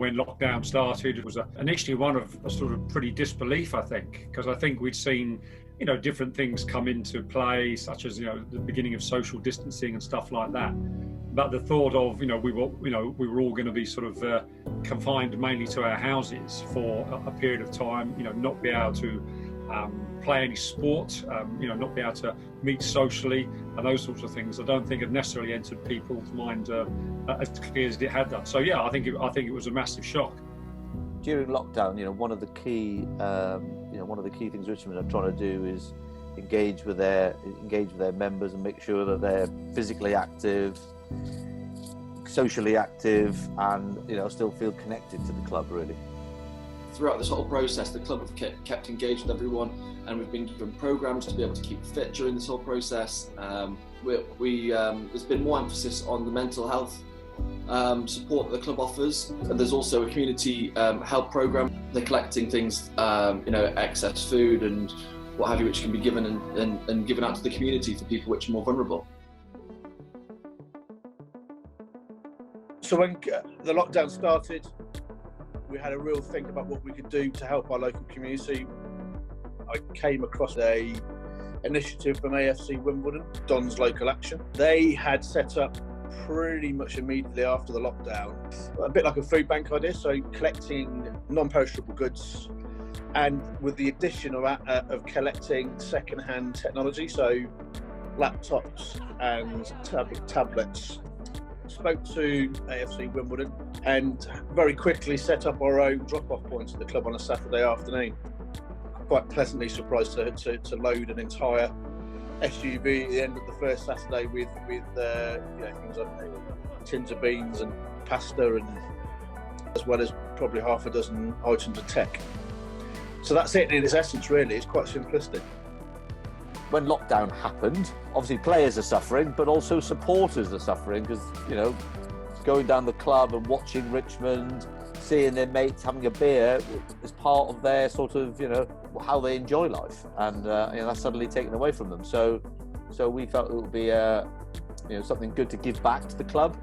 When lockdown started, it was initially one of a sort of pretty disbelief, I think, because I think we'd seen, different things come into play, such as, the beginning of social distancing and stuff like that. But the thought of, we were all going to be sort of confined mainly to our houses for a period of time, not be able to play any sport, not be able to meet socially and those sorts of things, I don't think have necessarily entered people's mind as clear as it had done. So yeah, I think it was a massive shock. During lockdown, one of the key things Richmond are trying to do is engage with their members and make sure that they're physically active, socially active, and still feel connected to the club really. Throughout this whole process, the club have kept engaged with everyone, and we've been given programmes to be able to keep fit during this whole process. There's been more emphasis on the mental health support that the club offers, and there's also a community help programme. They're collecting things, excess food and what have you, which can be given and given out to the community for people which are more vulnerable. So when the lockdown started, we had a real think about what we could do to help our local community. I came across a initiative from AFC Wimbledon, Don's Local Action. They had set up pretty much immediately after the lockdown, a bit like a food bank idea, so collecting non-perishable goods, and with the addition of collecting second-hand technology, so laptops and tablets. Spoke to AFC Wimbledon and very quickly set up our own drop-off points at the club on a Saturday afternoon. Quite pleasantly surprised to load an entire SUV at the end of the first Saturday with things like tins of beans and pasta, and as well as probably half a dozen items of tech. So that's it in its essence really. It's quite simplistic. When lockdown happened, obviously players are suffering, but also supporters are suffering because, going down the club and watching Richmond, seeing their mates having a beer is part of their sort of, how they enjoy life. And, that's suddenly taken away from them. So we felt it would be, something good to give back to the club,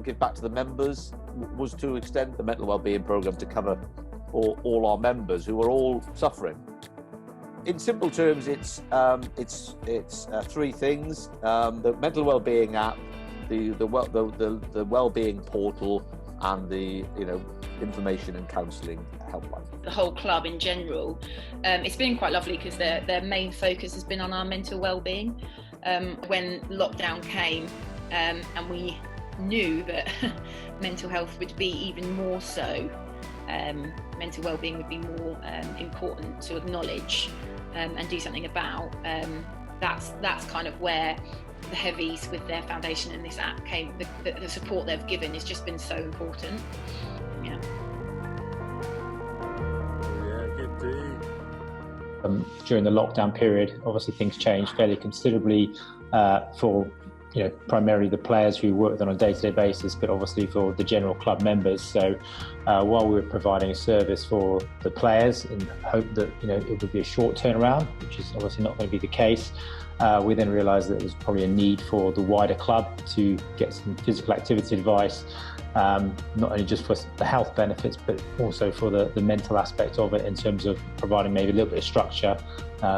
give back to the members, was to extend the mental wellbeing programme to cover all our members who are all suffering. In simple terms, it's three things: the mental wellbeing app, the wellbeing portal, and the information and counselling helpline. The whole club in general, it's been quite lovely because their main focus has been on our mental wellbeing. When lockdown came, and we knew that mental health would be even more so. Mental wellbeing would be more important to acknowledge and do something about. That's kind of where the heavies with their foundation and this app came. The support they've given has just been so important. Yeah. During the lockdown period, obviously things changed fairly considerably for primarily the players who worked on a day-to-day basis, but obviously for the general club members. So while we were providing a service for the players in hope that it would be a short turnaround, which is obviously not going to be the case, we then realised that there was probably a need for the wider club to get some physical activity advice, not only just for the health benefits, but also for the mental aspect of it, in terms of providing maybe a little bit of structure,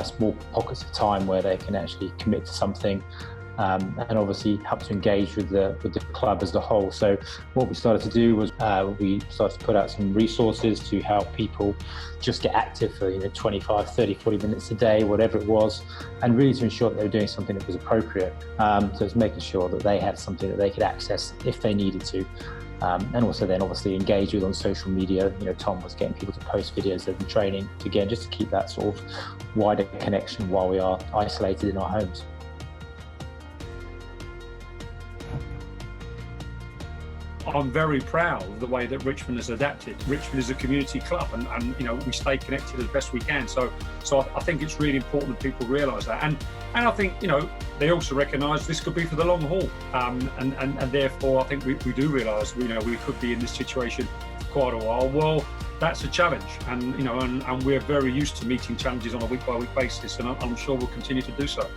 small pockets of time where they can actually commit to something. And obviously help to engage with the club as a whole. So what we started to do was we started to put out some resources to help people just get active for 25, 30, 40 minutes a day, whatever it was, and really to ensure that they were doing something that was appropriate. So it's making sure that they had something that they could access if they needed to. And also then obviously engage with on social media. Tom was getting people to post videos of them training, again, just to keep that sort of wider connection while we are isolated in our homes. I'm very proud of the way that Richmond has adapted. Richmond is a community club, and we stay connected as best we can. So I think it's really important that people realise that, and I think they also recognise this could be for the long haul, and therefore I think we do realise we could be in this situation for quite a while. Well, that's a challenge, and we're very used to meeting challenges on a week by week basis, and I'm sure we'll continue to do so.